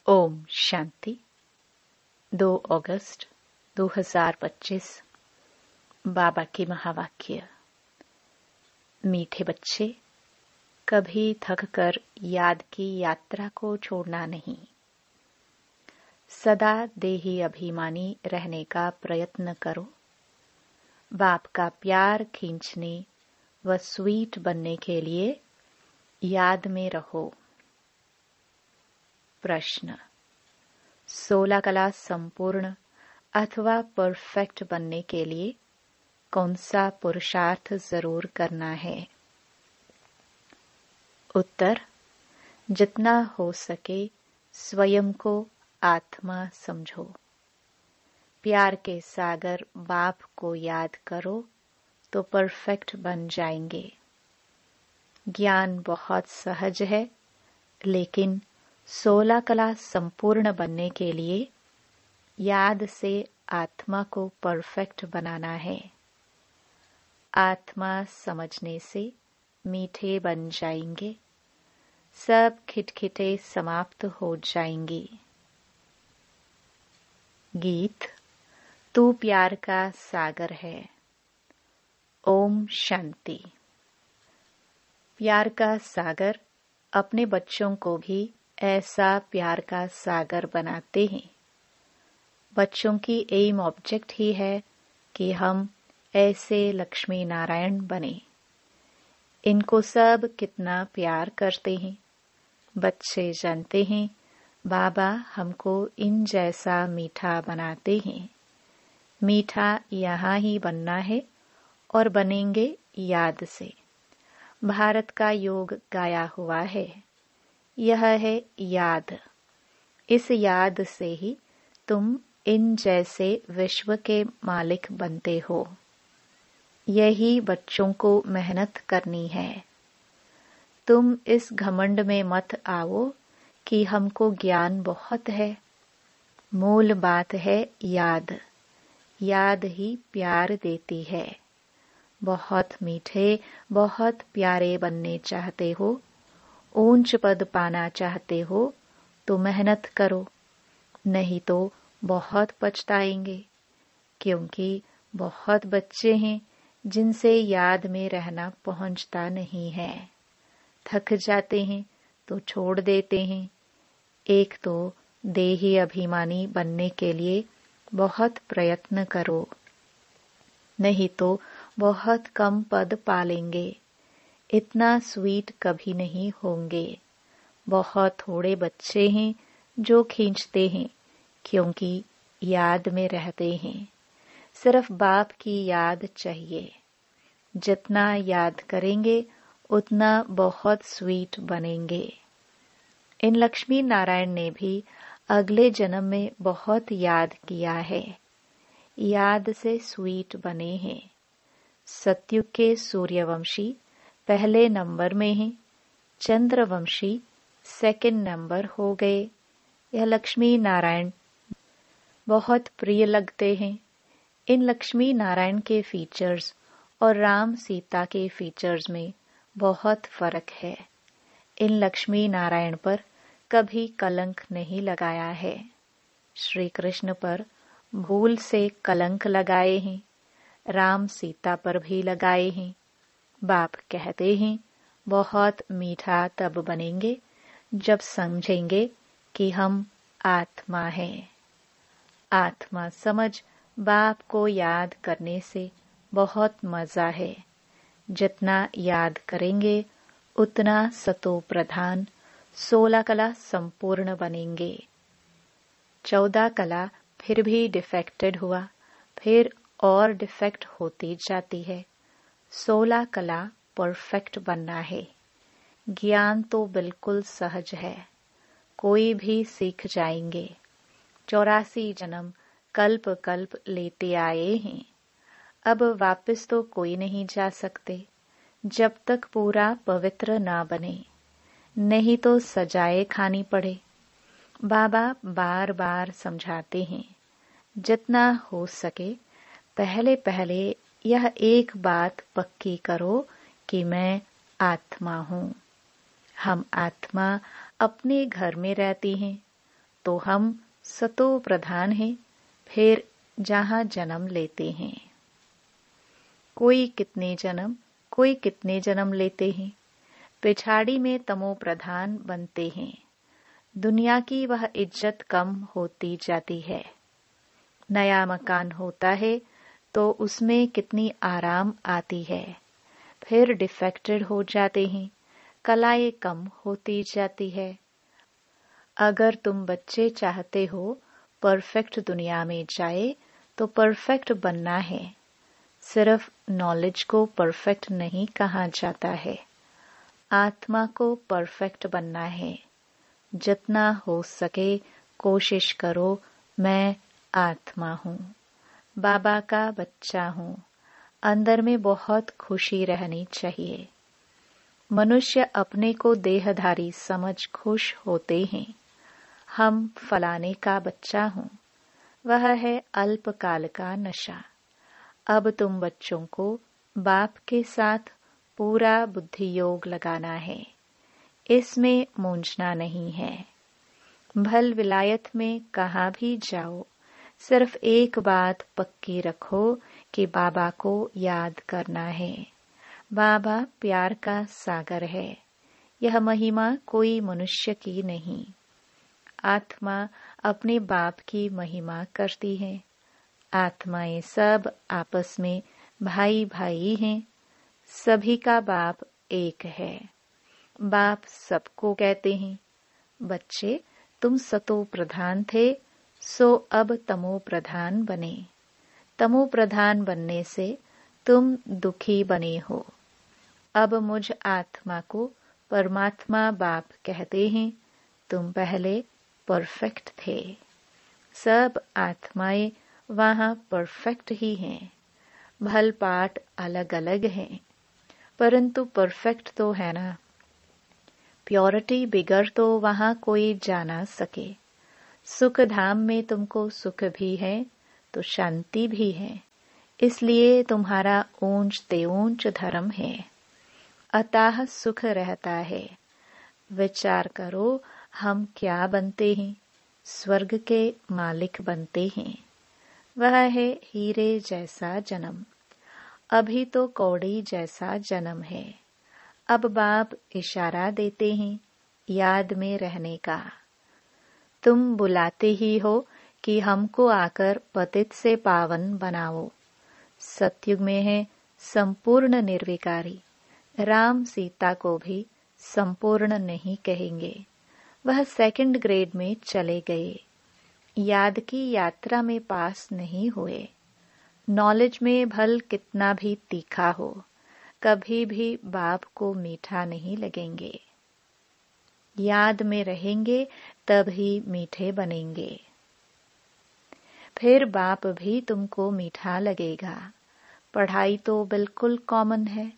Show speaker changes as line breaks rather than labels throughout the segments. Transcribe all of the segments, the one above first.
ओम शांति। 2 अगस्त 2025। बाबा के महावाक्य। मीठे बच्चे, कभी थक कर याद की यात्रा को छोड़ना नहीं। सदा देही अभिमानी रहने का प्रयत्न करो। बाप का प्यार खींचने व स्वीट बनने के लिए याद में रहो। प्रश्न: 16 कला संपूर्ण अथवा परफेक्ट बनने के लिए कौन सा पुरुषार्थ जरूर करना है? उत्तर: जितना हो सके स्वयं को आत्मा समझो। प्यार के सागर बाप को याद करो तो परफेक्ट बन जाएंगे। ज्ञान बहुत सहज है, लेकिन 16 कला संपूर्ण बनने के लिए याद से आत्मा को परफेक्ट बनाना है। आत्मा समझने से मीठे बन जाएंगे, सब खिटखिटे समाप्त हो जाएंगी। गीत। तू प्यार का सागर है। ओम शांति। प्यार का सागर अपने बच्चों को भी ऐसा प्यार का सागर बनाते हैं। बच्चों की एम ऑब्जेक्ट ही है कि हम ऐसे लक्ष्मी नारायण बने। इनको सब कितना प्यार करते हैं। बच्चे जानते हैं बाबा हमको इन जैसा मीठा बनाते हैं। मीठा यहाँ ही बनना है और बनेंगे याद से। भारत का योग गाया हुआ है, यह है याद। इस याद से ही तुम इन जैसे विश्व के मालिक बनते हो। यही बच्चों को मेहनत करनी है। तुम इस घमंड में मत आओ कि हमको ज्ञान बहुत है। मूल बात है याद। याद ही प्यार देती है। बहुत मीठे, बहुत प्यारे बनने चाहते हो, ऊंच पद पाना चाहते हो तो मेहनत करो, नहीं तो बहुत पछताएंगे। क्योंकि बहुत बच्चे हैं जिनसे याद में रहना पहुंचता नहीं है। थक जाते हैं तो छोड़ देते हैं। एक तो देही अभिमानी बनने के लिए बहुत प्रयत्न करो, नहीं तो बहुत कम पद पालेंगे। इतना स्वीट कभी नहीं होंगे। बहुत थोड़े बच्चे हैं जो खींचते हैं, क्योंकि याद में रहते हैं। सिर्फ बाप की याद चाहिए। जितना याद करेंगे उतना बहुत स्वीट बनेंगे। इन लक्ष्मी नारायण ने भी अगले जन्म में बहुत याद किया है। याद से स्वीट बने हैं। सतयुग के सूर्यवंशी पहले नंबर में हैं, चंद्रवंशी सेकंड नंबर हो गए। यह लक्ष्मी नारायण बहुत प्रिय लगते हैं। इन लक्ष्मी नारायण के फीचर्स और राम सीता के फीचर्स में बहुत फर्क है। इन लक्ष्मी नारायण पर कभी कलंक नहीं लगाया है। श्री कृष्ण पर भूल से कलंक लगाए हैं। राम सीता पर भी लगाए हैं। बाप कहते हैं बहुत मीठा तब बनेंगे जब समझेंगे कि हम आत्मा हैं। आत्मा समझ बाप को याद करने से बहुत मजा है। जितना याद करेंगे उतना सतो प्रधान 16 कला संपूर्ण बनेंगे। 14 कला फिर भी डिफेक्टेड हुआ, फिर और डिफेक्ट होती जाती है। 16 कला परफेक्ट बनना है। ज्ञान तो बिल्कुल सहज है, कोई भी सीख जाएंगे। 84 जन्म कल्प कल्प लेते आए हैं। अब वापस तो कोई नहीं जा सकते जब तक पूरा पवित्र ना बने, नहीं तो सजाए खानी पड़े। बाबा बार बार समझाते हैं जितना हो सके पहले पहले यह एक बात पक्की करो कि मैं आत्मा हूँ। हम आत्मा अपने घर में रहती हैं, तो हम सतो प्रधान हैं, फिर जहाँ जन्म लेते हैं। कोई कितने जन्म लेते हैं, पिछाड़ी में तमो प्रधान बनते हैं। दुनिया की वह इज्जत कम होती जाती है। नया मकान होता है तो उसमें कितनी आराम आती है, फिर डिफेक्टेड हो जाते हैं, कलाएं कम होती जाती है। अगर तुम बच्चे चाहते हो परफेक्ट दुनिया में जाए तो परफेक्ट बनना है। सिर्फ नॉलेज को परफेक्ट नहीं कहा जाता है, आत्मा को परफेक्ट बनना है। जितना हो सके कोशिश करो, मैं आत्मा हूँ, बाबा का बच्चा हूँ। अंदर में बहुत खुशी रहनी चाहिए। मनुष्य अपने को देहधारी समझ खुश होते हैं। हम फलाने का बच्चा हूँ, वह है अल्पकाल का नशा। अब तुम बच्चों को बाप के साथ पूरा बुद्धि योग लगाना है, इसमें मूंझना नहीं है। भल विलायत में कहाँ भी जाओ, सिर्फ एक बात पक्की रखो कि बाबा को याद करना है। बाबा प्यार का सागर है, यह महिमा कोई मनुष्य की नहीं। आत्मा अपने बाप की महिमा करती है। आत्माएं सब आपस में भाई भाई हैं। सभी का बाप एक है। बाप सबको कहते हैं, बच्चे तुम सतो प्रधान थे, सो अब तमो प्रधान बने। तमो प्रधान बनने से तुम दुखी बने हो। अब मुझ आत्मा को परमात्मा बाप कहते हैं। तुम पहले परफेक्ट थे। सब आत्माएं वहाँ परफेक्ट ही हैं। भल पाठ अलग अलग हैं, परंतु परफेक्ट तो है ना। प्योरिटी बिगर तो वहाँ कोई जा ना सके। सुख धाम में तुमको सुख भी है तो शांति भी है, इसलिए तुम्हारा ऊंच ते ऊंच धर्म है। अतः सुख रहता है। विचार करो, हम क्या बनते हैं? स्वर्ग के मालिक बनते हैं। वह है हीरे जैसा जन्म। अभी तो कौड़ी जैसा जन्म है। अब बाप इशारा देते हैं याद में रहने का। तुम बुलाते ही हो कि हमको आकर पतित से पावन बनाओ। सतयुग में है संपूर्ण निर्विकारी। राम सीता को भी संपूर्ण नहीं कहेंगे, वह सेकंड ग्रेड में चले गए। याद की यात्रा में पास नहीं हुए। नॉलेज में भल कितना भी तीखा हो, कभी भी बाप को मीठा नहीं लगेंगे। याद में रहेंगे तभी मीठे बनेंगे। फिर बाप भी तुमको मीठा लगेगा। पढ़ाई तो बिल्कुल कॉमन है।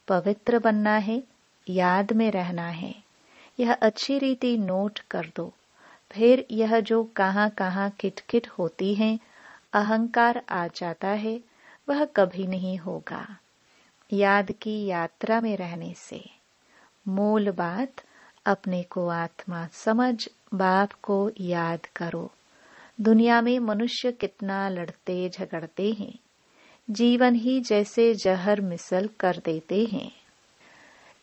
पवित्र बनना है, याद में रहना है। यह अच्छी रीति नोट कर दो। फिर यह जो कहाँ कहाँ किटकिट होती है, अहंकार आ जाता है, वह कभी नहीं होगा। याद की यात्रा में रहने से। मूल बात, अपने को आत्मा समझ बाप को याद करो। दुनिया में मनुष्य कितना लड़ते झगड़ते हैं, जीवन ही जैसे जहर मिसल कर देते हैं।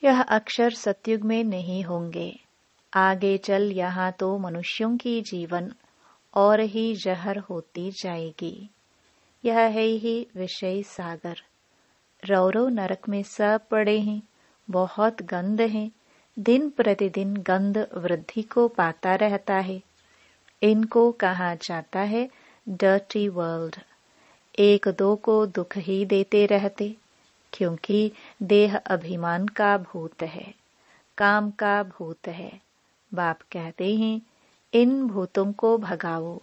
यह अक्षर सतयुग में नहीं होंगे। आगे चल यहाँ तो मनुष्यों की जीवन और ही जहर होती जाएगी। यह है ही विषय सागर। रौरव नरक में सब पड़े हैं, बहुत गंध है। दिन प्रतिदिन गंध वृद्धि को पाता रहता है। इनको कहा जाता है डर्टी वर्ल्ड। एक दो को दुख ही देते रहते, क्योंकि देह अभिमान का भूत है, काम का भूत है। बाप कहते हैं इन भूतों को भगाओ।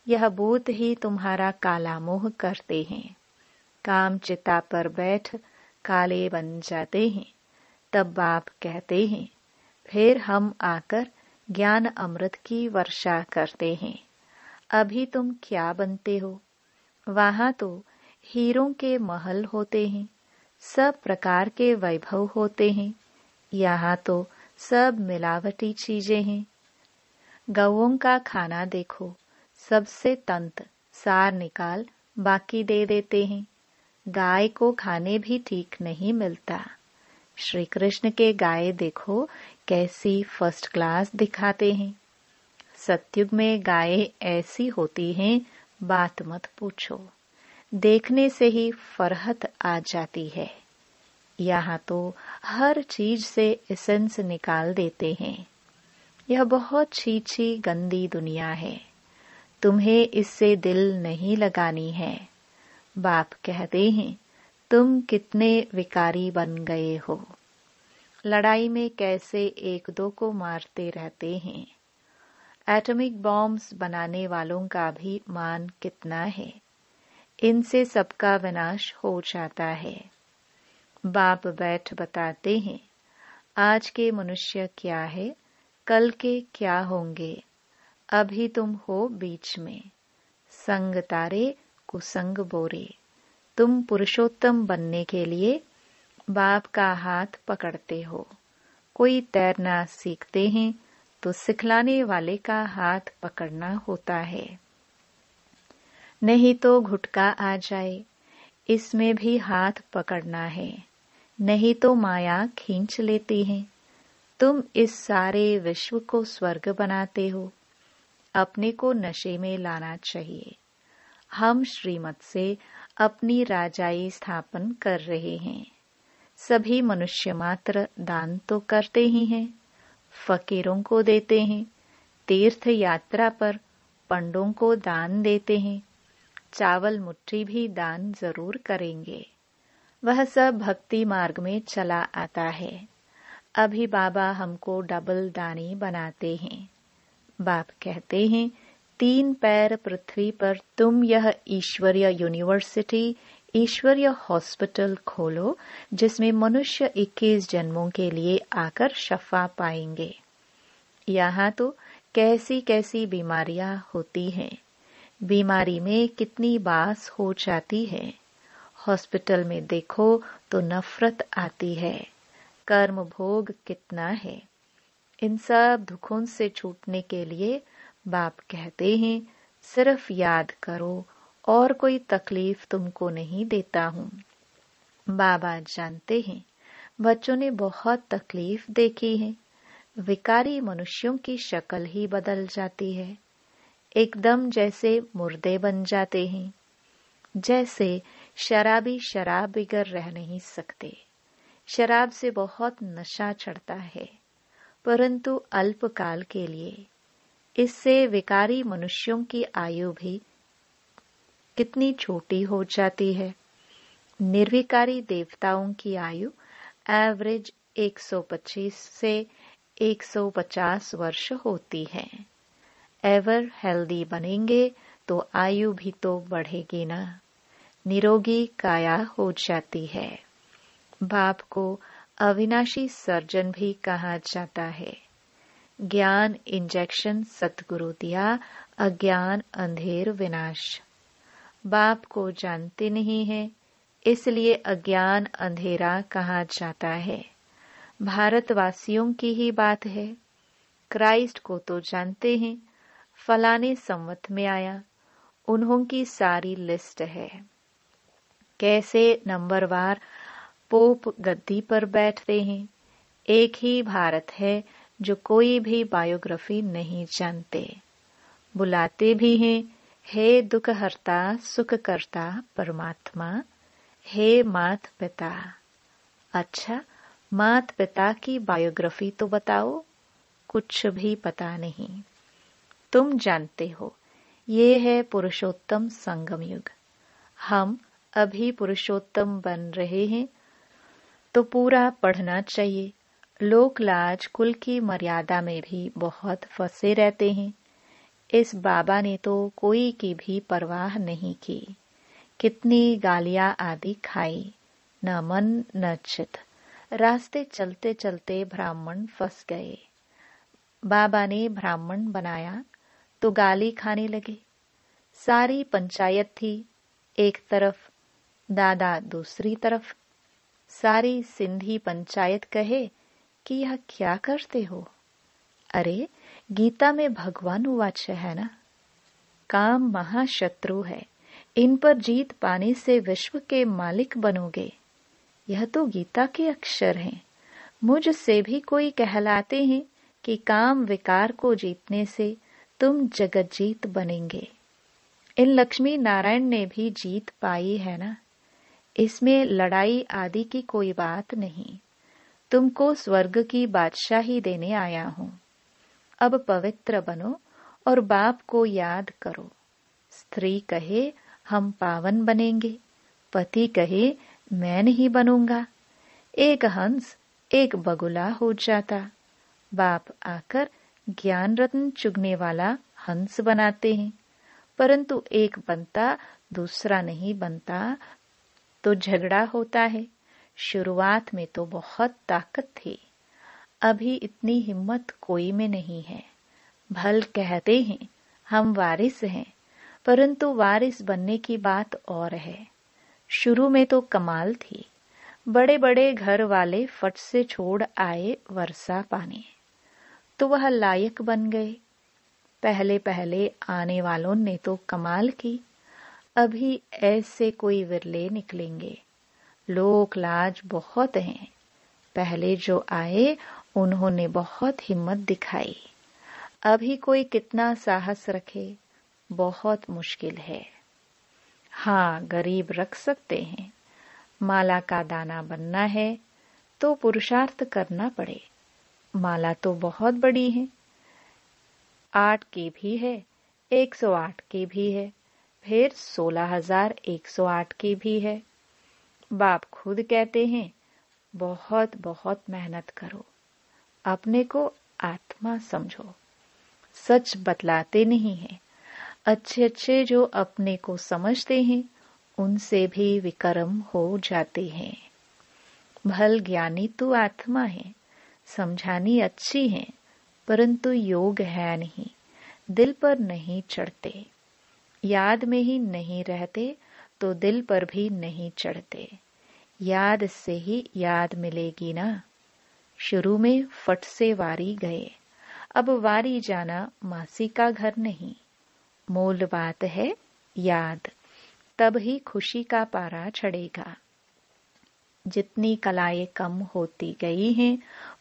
यह भूत ही तुम्हारा काला मोह करते हैं। काम चिता पर बैठ काले बन जाते हैं। तब बाप कहते हैं फिर हम आकर ज्ञान अमृत की वर्षा करते हैं। अभी तुम क्या बनते हो? वहां तो हीरों के महल होते हैं, सब प्रकार के वैभव होते हैं। यहाँ तो सब मिलावटी चीजें हैं। गौओं का खाना देखो, सबसे तंत सार निकाल बाकी दे देते हैं। गाय को खाने भी ठीक नहीं मिलता। श्री कृष्ण के गाय देखो कैसी फर्स्ट क्लास दिखाते हैं। सतयुग में गाय ऐसी होती हैं, बात मत पूछो। देखने से ही फरहत आ जाती है। यहाँ तो हर चीज से एसेंस निकाल देते हैं। यह बहुत छी गंदी दुनिया है। तुम्हें इससे दिल नहीं लगानी है। बाप कहते हैं, तुम कितने विकारी बन गए हो। लड़ाई में कैसे एक दो को मारते रहते हैं। एटॉमिक बॉम्ब्स बनाने वालों का भी मान कितना है। इनसे सबका विनाश हो जाता है। बाप बैठ बताते हैं, आज के मनुष्य क्या है, कल के क्या होंगे। अभी तुम हो बीच में। संग तारे कुसंग बोरे। तुम पुरुषोत्तम बनने के लिए बाप का हाथ पकड़ते हो। कोई तैरना सीखते हैं तो सिखलाने वाले का हाथ पकड़ना होता है। नहीं तो घुटका आ जाए, इसमें भी हाथ पकड़ना है। नहीं तो माया खींच लेती है। तुम इस सारे विश्व को स्वर्ग बनाते हो। अपने को नशे में लाना चाहिए। हम श्रीमत से अपनी राजाई स्थापन कर रहे हैं। सभी मनुष्य मात्र दान तो करते ही हैं। फकीरों को देते हैं। तीर्थ यात्रा पर पंडों को दान देते हैं। चावल मुट्ठी भी दान जरूर करेंगे। वह सब भक्ति मार्ग में चला आता है। अभी बाबा हमको डबल दानी बनाते हैं। बाप कहते हैं, 3 पैर पृथ्वी पर तुम यह ईश्वरीय यूनिवर्सिटी, ईश्वरीय हॉस्पिटल खोलो, जिसमें मनुष्य 21 जन्मों के लिए आकर शफा पाएंगे। यहाँ तो कैसी कैसी बीमारियां होती हैं। बीमारी में कितनी बास हो जाती है। हॉस्पिटल में देखो तो नफरत आती है। कर्म भोग कितना है। इन सब दुखों से छूटने के लिए बाप कहते हैं, सिर्फ याद करो और कोई तकलीफ तुमको नहीं देता हूँ। बाबा जानते हैं, बच्चों ने बहुत तकलीफ देखी है। विकारी मनुष्यों की शक्ल ही बदल जाती है। एकदम जैसे मुर्दे बन जाते हैं। जैसे शराबी शराब बिगर रह नहीं सकते। शराब से बहुत नशा चढ़ता है, परंतु अल्पकाल के लिए। इससे विकारी मनुष्यों की आयु भी कितनी छोटी हो जाती है। निर्विकारी देवताओं की आयु एवरेज 125 से 150 वर्ष होती है। एवर हेल्दी बनेंगे तो आयु भी तो बढ़ेगी ना। निरोगी काया हो जाती है। बाप को अविनाशी सर्जन भी कहा जाता है। ज्ञान इंजेक्शन सतगुरु दिया, अज्ञान अंधेर विनाश। बाप को जानते नहीं है, इसलिए अज्ञान अंधेरा कहा जाता है। भारतवासियों की ही बात है। क्राइस्ट को तो जानते हैं, फलाने संवत में आया। उन्हों की सारी लिस्ट है। कैसे नंबरवार पोप गद्दी पर बैठते हैं। एक ही भारत है जो कोई भी बायोग्राफी नहीं जानते। बुलाते भी हैं, हे दुख हरता सुख करता परमात्मा, हे मात पिता। अच्छा, मात पिता की बायोग्राफी तो बताओ। कुछ भी पता नहीं। तुम जानते हो, ये है पुरुषोत्तम संगम युग। हम अभी पुरुषोत्तम बन रहे हैं, तो पूरा पढ़ना चाहिए। लोक लाज कुल की मर्यादा में भी बहुत फंसे रहते हैं। इस बाबा ने तो कोई की भी परवाह नहीं की। कितनी गालियां आदि खाई, न मन न चित। रास्ते चलते चलते ब्राह्मण फंस गए। बाबा ने ब्राह्मण बनाया तो गाली खाने लगे। सारी पंचायत थी एक तरफ, दादा दूसरी तरफ। सारी सिंधी पंचायत कहे कि यह क्या करते हो। अरे, गीता में भगवान वाच्य है ना, काम महाशत्रु है, इन पर जीत पाने से विश्व के मालिक बनोगे। यह तो गीता के अक्षर हैं। मुझसे भी कोई कहलाते हैं कि काम विकार को जीतने से तुम जगज्जीत बनेंगे। इन लक्ष्मी नारायण ने भी जीत पाई है ना। इसमें लड़ाई आदि की कोई बात नहीं। तुमको स्वर्ग की बादशाही देने आया हूं। अब पवित्र बनो और बाप को याद करो। स्त्री कहे हम पावन बनेंगे, पति कहे मैं नहीं बनूंगा। एक हंस एक बगुला हो जाता। बाप आकर ज्ञान रत्न चुगने वाला हंस बनाते हैं, परंतु एक बनता दूसरा नहीं बनता तो झगड़ा होता है। शुरुआत में तो बहुत ताकत थी, अभी इतनी हिम्मत कोई में नहीं है। भल कहते हैं हम वारिस हैं, परंतु वारिस बनने की बात और है। शुरू में तो कमाल थी। बड़े बड़े घर वाले फट से छोड़ आए वर्षा पानी, तो वह लायक बन गए। पहले पहले आने वालों ने तो कमाल की। अभी ऐसे कोई विरले निकलेंगे। लोक लाज बहुत हैं। पहले जो आए उन्होंने बहुत हिम्मत दिखाई। अभी कोई कितना साहस रखे, बहुत मुश्किल है। हाँ, गरीब रख सकते हैं। माला का दाना बनना है तो पुरुषार्थ करना पड़े। माला तो बहुत बड़ी है, 8 की भी है, 108 की भी है, फिर 16,108 की भी है। बाप खुद कहते हैं बहुत बहुत मेहनत करो, अपने को आत्मा समझो। सच बतलाते नहीं है। अच्छे अच्छे जो अपने को समझते हैं उनसे भी विकर्म हो जाते हैं। भल ज्ञानी तो आत्मा है, समझानी अच्छी है, परंतु योग है नहीं, दिल पर नहीं चढ़ते। याद में ही नहीं रहते तो दिल पर भी नहीं चढ़ते। याद से ही याद मिलेगी ना। शुरू में फट से वारी गए, अब वारी जाना मासी का घर नहीं। मूल बात है याद, तब ही खुशी का पारा चढ़ेगा। जितनी कलाएं कम होती गई हैं,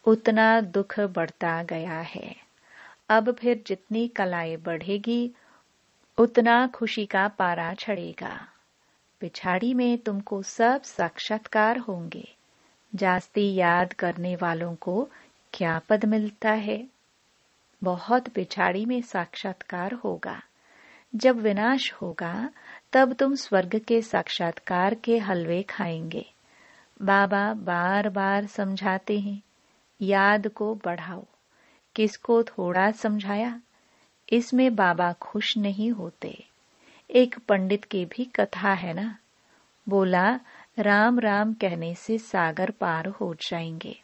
उतना दुख बढ़ता गया है। अब फिर जितनी कलाएं बढ़ेगी, उतना खुशी का पारा चढ़ेगा। पिछाड़ी में तुमको सब साक्षात्कार होंगे। जास्ती याद करने वालों को क्या पद मिलता है? बहुत पिछाड़ी में साक्षात्कार होगा। जब विनाश होगा तब तुम स्वर्ग के साक्षात्कार के हलवे खाएंगे। बाबा बार बार समझाते हैं, याद को बढ़ाओ। किसको थोड़ा समझाया? इसमें बाबा खुश नहीं होते। एक पंडित की भी कथा है ना, बोला राम राम कहने से सागर पार हो जाएंगे।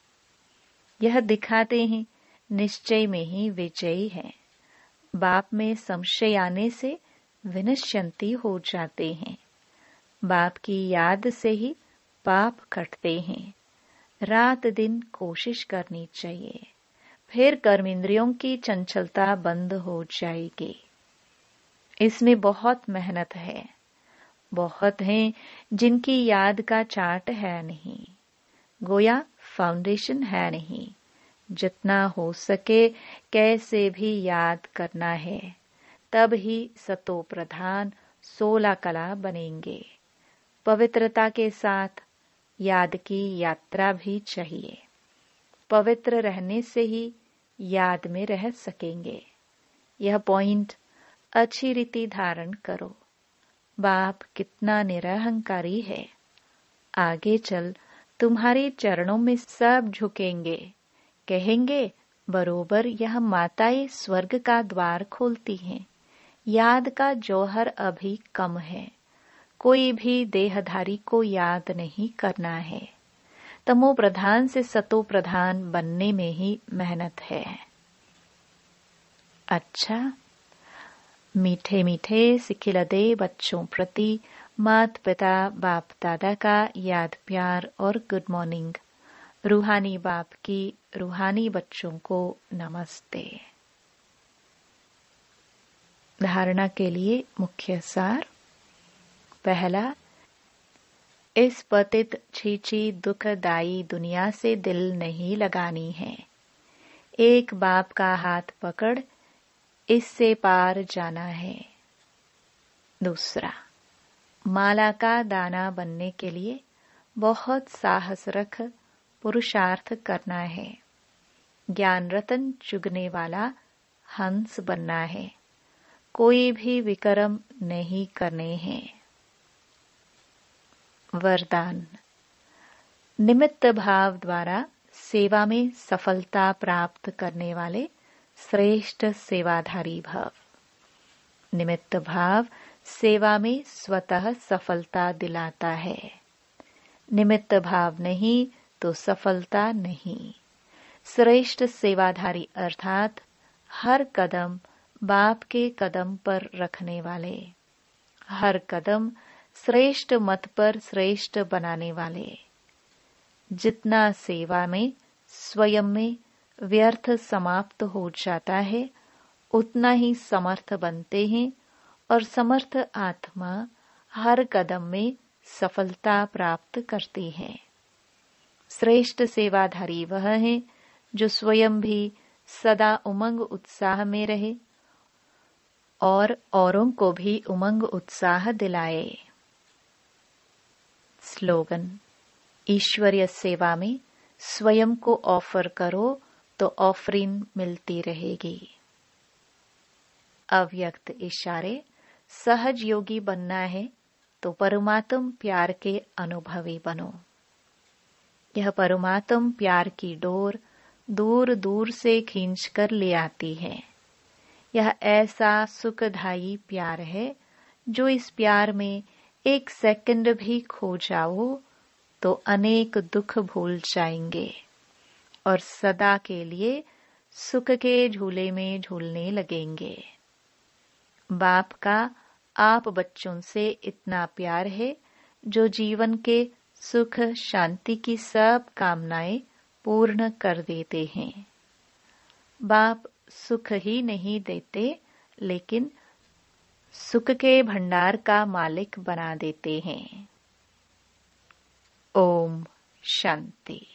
यह दिखाते हैं निश्चय में ही विजयी है। बाप में संशय आने से विनश्यंती हो जाते हैं। बाप की याद से ही पाप कटते हैं। रात दिन कोशिश करनी चाहिए, फिर कर्मेंद्रियों की चंचलता बंद हो जाएगी। इसमें बहुत मेहनत है। बहुत हैं जिनकी याद का चार्ट है नहीं, गोया फाउंडेशन है नहीं। जितना हो सके कैसे भी याद करना है, तब ही सतो प्रधान 16 कला बनेंगे। पवित्रता के साथ याद की यात्रा भी चाहिए। पवित्र रहने से ही याद में रह सकेंगे। यह पॉइंट अच्छी रीति धारण करो। बाप कितना निरहंकारी है। आगे चल तुम्हारे चरणों में सब झुकेंगे, कहेंगे बरोबर यह माताएं स्वर्ग का द्वार खोलती हैं। याद का जौहर अभी कम है। कोई भी देहधारी को याद नहीं करना है। तमो प्रधान से सतो प्रधान बनने में ही मेहनत है। अच्छा, मीठे मीठे सिखिलदे बच्चों प्रति माता पिता बाप दादा का याद प्यार और गुड मॉर्निंग। रूहानी बाप की रूहानी बच्चों को नमस्ते। धारणा के लिए मुख्य सार। पहला, इस पतित छीछी दुखदायी दुनिया से दिल नहीं लगानी है। एक बाप का हाथ पकड़ इससे पार जाना है। दूसरा, माला का दाना बनने के लिए बहुत साहस रख पुरुषार्थ करना है। ज्ञान रतन चुगने वाला हंस बनना है। कोई भी विक्रम नहीं करने हैं। वरदान, निमित्त भाव द्वारा सेवा में सफलता प्राप्त करने वाले श्रेष्ठ सेवाधारी भव। निमित्त भाव सेवा में स्वतः सफलता दिलाता है। निमित्त भाव नहीं तो सफलता नहीं। श्रेष्ठ सेवाधारी अर्थात हर कदम बाप के कदम पर रखने वाले, हर कदम श्रेष्ठ मत पर श्रेष्ठ बनाने वाले। जितना सेवा में स्वयं में व्यर्थ समाप्त हो जाता है, उतना ही समर्थ बनते हैं और समर्थ आत्मा हर कदम में सफलता प्राप्त करती है। श्रेष्ठ सेवाधारी वह है जो स्वयं भी सदा उमंग उत्साह में रहे और औरों को भी उमंग उत्साह दिलाए। स्लोगन, ईश्वरीय सेवा में स्वयं को ऑफर करो तो ऑफरिंग मिलती रहेगी। अव्यक्त इशारे, सहज योगी बनना है तो परमात्म प्यार के अनुभवी बनो। यह परमात्म प्यार की डोर दूर दूर से खींचकर ले आती है। यह ऐसा सुखदायी प्यार है, जो इस प्यार में एक सेकंड भी खो जाओ तो अनेक दुख भूल जाएंगे और सदा के लिए सुख के झूले में झूलने लगेंगे। बाप का आप बच्चों से इतना प्यार है जो जीवन के सुख शांति की सब कामनाएं पूर्ण कर देते हैं। बाप सुख ही नहीं देते, लेकिन सुख के भंडार का मालिक बना देते हैं। ओम शांति।